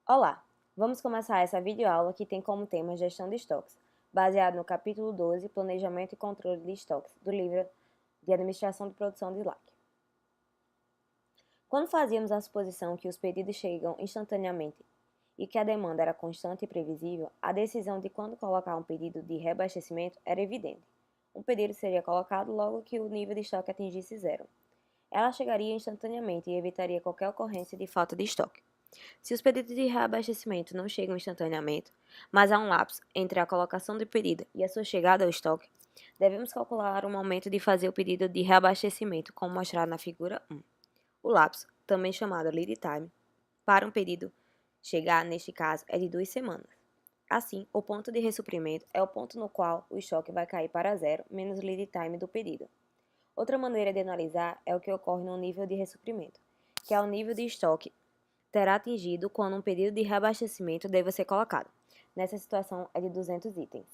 Olá! Vamos começar essa videoaula que tem como tema Gestão de Estoques, baseado no capítulo 12, Planejamento e Controle de Estoques, do livro de Administração de Produção de LAC. Quando fazíamos a suposição que os pedidos chegam instantaneamente e que a demanda era constante e previsível, a decisão de quando colocar um pedido de reabastecimento era evidente. Um pedido seria colocado logo que o nível de estoque atingisse zero. Ela chegaria instantaneamente e evitaria qualquer ocorrência de falta de estoque. Se os pedidos de reabastecimento não chegam instantaneamente, mas há um lapso entre a colocação do pedido e a sua chegada ao estoque, devemos calcular o momento de fazer o pedido de reabastecimento, como mostrado na figura 1. O lapso, também chamado lead time, para um pedido chegar, neste caso, é de 2 semanas. Assim, o ponto de ressuprimento é o ponto no qual o estoque vai cair para zero menos o lead time do pedido. Outra maneira de analisar é o que ocorre no nível de ressuprimento, que é o nível de estoque terá atingido quando um pedido de reabastecimento deve ser colocado. Nessa situação é de 200 itens.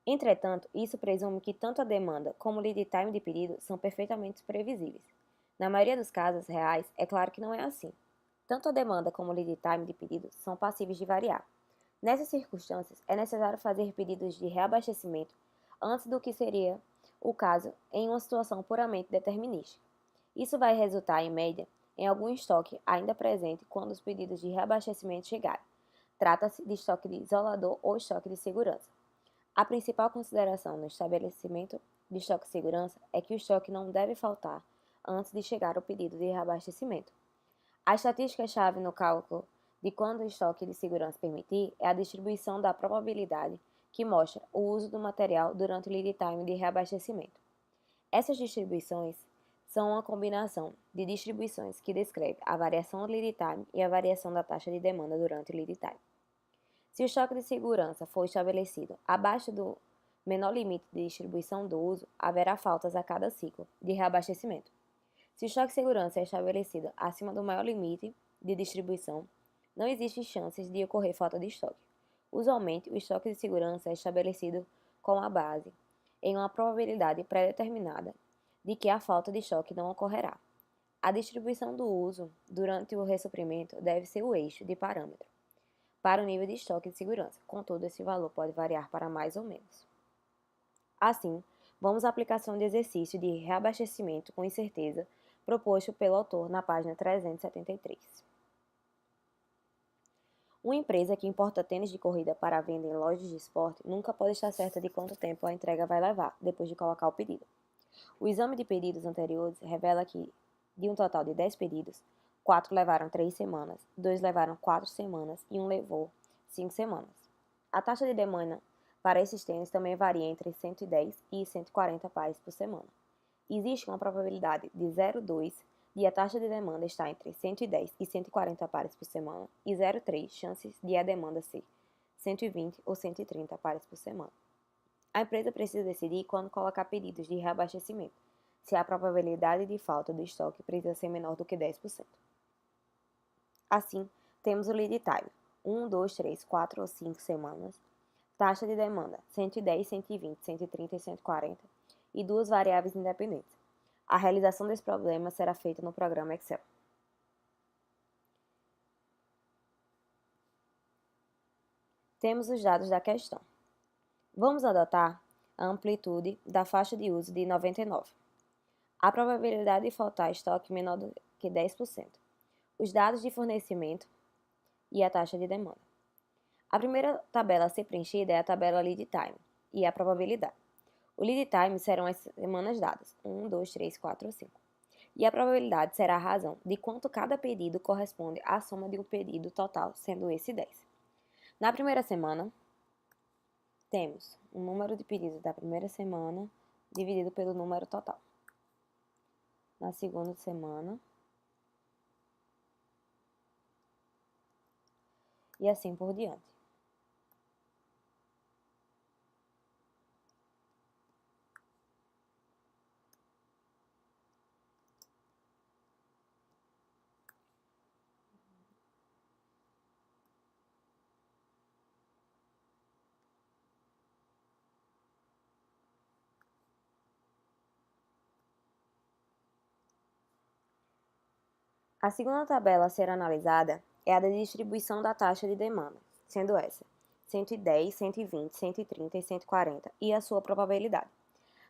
Entretanto, isso presume que tanto a demanda como o lead time de pedido são perfeitamente previsíveis. Na maioria dos casos reais, é claro que não é assim. Tanto a demanda como o lead time de pedido são passíveis de variar. Nessas circunstâncias, é necessário fazer pedidos de reabastecimento antes do que seria o caso em uma situação puramente determinística. Isso vai resultar, em média, em algum estoque ainda presente quando os pedidos de reabastecimento chegarem. Trata-se de estoque de isolador ou estoque de segurança. A principal consideração no estabelecimento de estoque de segurança é que o estoque não deve faltar antes de chegar o pedido de reabastecimento. A estatística-chave no cálculo de quando o estoque de segurança permitir é a distribuição da probabilidade que mostra o uso do material durante o lead time de reabastecimento. Essas distribuições são uma combinação de distribuições que descreve a variação do lead time e a variação da taxa de demanda durante o lead time. Se o estoque de segurança for estabelecido abaixo do menor limite de distribuição do uso, haverá faltas a cada ciclo de reabastecimento. Se o estoque de segurança é estabelecido acima do maior limite de distribuição, não existem chances de ocorrer falta de estoque. Usualmente, o estoque de segurança é estabelecido com a base em uma probabilidade pré-determinada de que a falta de estoque não ocorrerá. A distribuição do uso durante o ressuprimento deve ser o eixo de parâmetro para o nível de estoque de segurança, contudo, esse valor pode variar para mais ou menos. Assim, vamos à aplicação de exercício de reabastecimento com incerteza proposto pelo autor na página 373. Uma empresa que importa tênis de corrida para venda em lojas de esporte nunca pode estar certa de quanto tempo a entrega vai levar depois de colocar o pedido. O exame de pedidos anteriores revela que, de um total de 10 pedidos, 4 levaram 3 semanas, 2 levaram 4 semanas e 1 levou 5 semanas. A taxa de demanda para esses tênis também varia entre 110 e 140 pares por semana. Existe uma probabilidade de 0,2 de a taxa de demanda estar entre 110 e 140 pares por semana e 0,3 chances de a demanda ser 120 ou 130 pares por semana. A empresa precisa decidir quando colocar pedidos de reabastecimento, se a probabilidade de falta do estoque precisa ser menor do que 10%. Assim, temos o lead time, 1, 2, 3, 4 ou 5 semanas, taxa de demanda, 110, 120, 130 e 140, e duas variáveis independentes. A realização desse problema será feita no programa Excel. Temos os dados da questão. Vamos adotar a amplitude da faixa de uso de 99. A probabilidade de faltar estoque menor do que 10%. Os dados de fornecimento e a taxa de demanda. A primeira tabela a ser preenchida é a tabela lead time e a probabilidade. O lead time serão as semanas dadas, 1, 2, 3, 4 ou 5. E a probabilidade será a razão de quanto cada pedido corresponde à soma de um pedido total, sendo esse 10. Na primeira semana, temos o número de pedidos da primeira semana dividido pelo número total. Na segunda semana, e assim por diante. A segunda tabela a ser analisada é a da distribuição da taxa de demanda, sendo essa 110, 120, 130 e 140 e a sua probabilidade.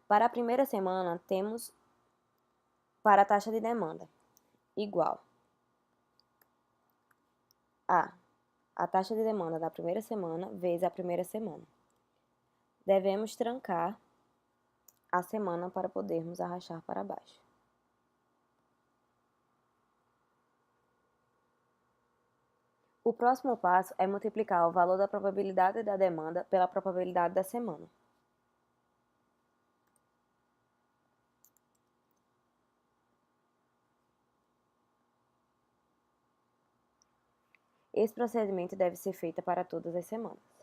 Para a primeira semana, temos para a taxa de demanda igual a taxa de demanda da primeira semana vezes a primeira semana. Devemos trancar a semana para podermos arrastar para baixo. O próximo passo é multiplicar o valor da probabilidade da demanda pela probabilidade da semana. Esse procedimento deve ser feito para todas as semanas.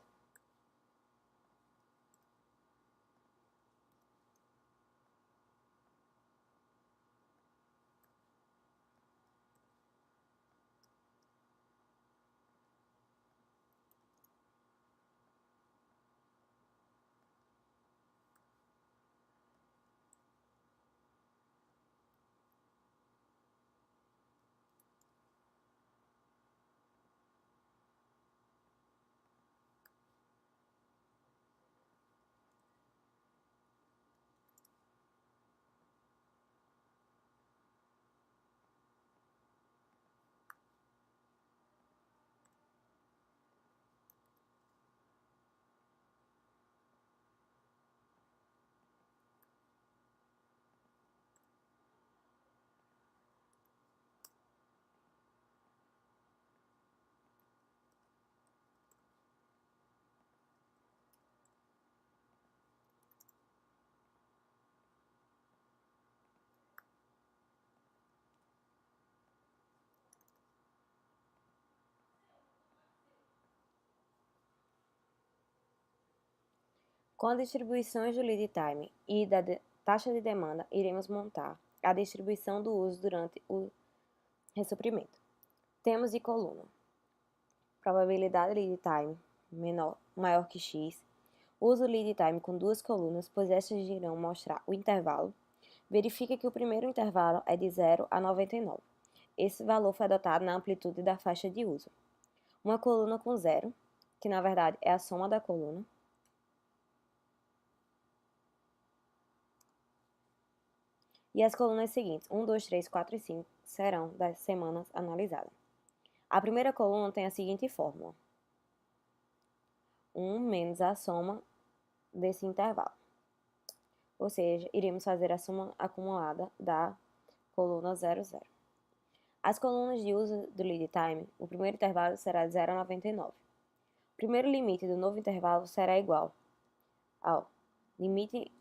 Com as distribuições do lead time e da taxa de demanda, iremos montar a distribuição do uso durante o ressuprimento. Temos de coluna probabilidade lead time maior que x. Uso o lead time com duas colunas, pois estas irão mostrar o intervalo. Verifica que o primeiro intervalo é de 0 a 99. Esse valor foi adotado na amplitude da faixa de uso. Uma coluna com 0, que na verdade é a soma da coluna. E as colunas seguintes, 1, 2, 3, 4 e 5, serão das semanas analisadas. A primeira coluna tem a seguinte fórmula: 1 menos a soma desse intervalo. Ou seja, iremos fazer a soma acumulada da coluna 0, 0. As colunas de uso do lead time, o primeiro intervalo será de 0 a 99. O primeiro limite do novo intervalo será igual ao limite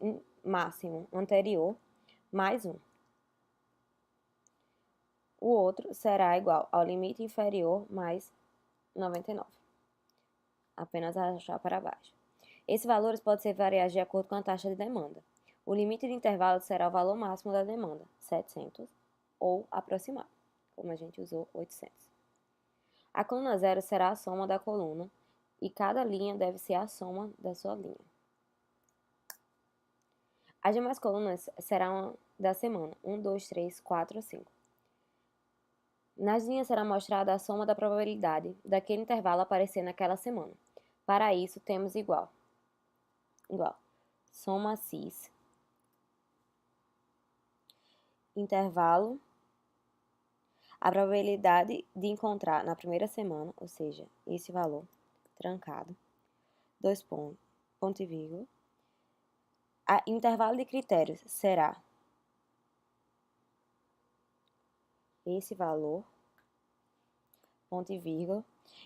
máximo anterior mais 1. O outro será igual ao limite inferior mais 99. Apenas arrastar para baixo. Esses valores podem ser variados de acordo com a taxa de demanda. O limite de intervalo será o valor máximo da demanda, 700, ou aproximado, como a gente usou 800. A coluna 0 será a soma da coluna, e cada linha deve ser a soma da sua linha. As demais colunas serão da semana, 1, 2, 3, 4, 5. Nas linhas será mostrada a soma da probabilidade daquele intervalo aparecer naquela semana. Para isso, temos igual soma cis, intervalo, a probabilidade de encontrar na primeira semana, ou seja, esse valor trancado, 2 pontos, ponto e vírgula. A intervalo de critérios será esse valor, ponto e vírgula.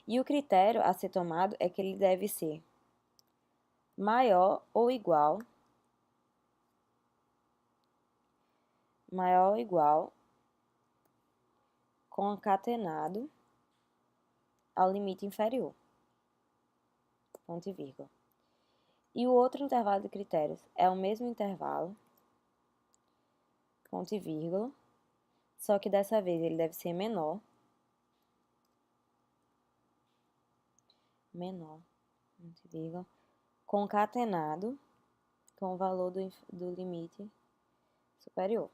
E o critério a ser tomado é que ele deve ser maior ou igual concatenado ao limite inferior, ponto e vírgula. E o outro intervalo de critérios é o mesmo intervalo, ponto e vírgula, só que dessa vez ele deve ser menor, ponto e vírgula, concatenado com o valor do limite superior.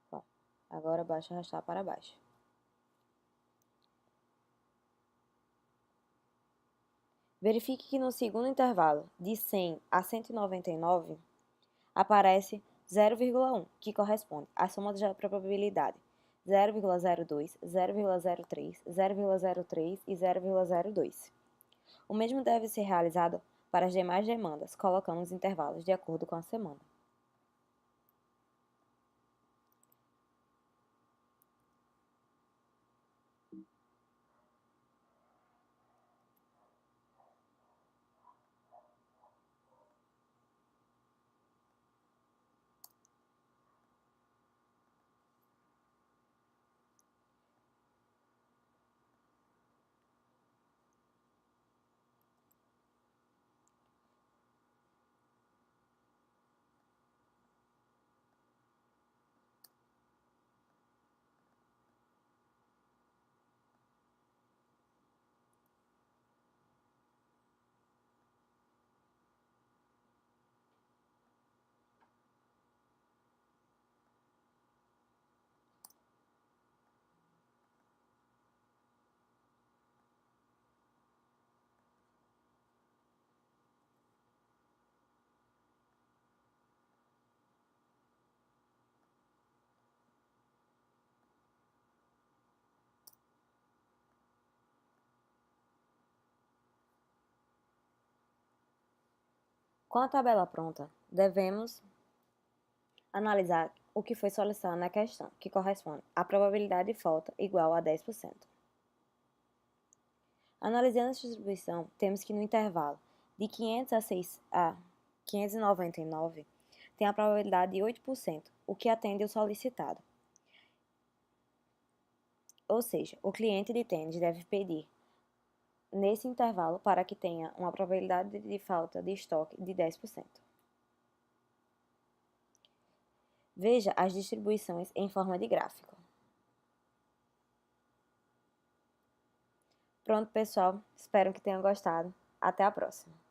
Bom, agora basta arrastar para baixo. Verifique que no segundo intervalo, de 100 a 199, aparece 0,1, que corresponde à soma da probabilidade 0,02, 0,03, 0,03 e 0,02. O mesmo deve ser realizado para as demais demandas, colocando os intervalos de acordo com a semana. Com a tabela pronta, devemos analisar o que foi solicitado na questão, que corresponde à probabilidade de falta igual a 10%. Analisando a distribuição, temos que no intervalo de 500 a 599 tem a probabilidade de 8%, o que atende o solicitado. Ou seja, o cliente de tênis deve pedir nesse intervalo para que tenha uma probabilidade de falta de estoque de 10%. Veja as distribuições em forma de gráfico. Pronto, pessoal. Espero que tenham gostado. Até a próxima.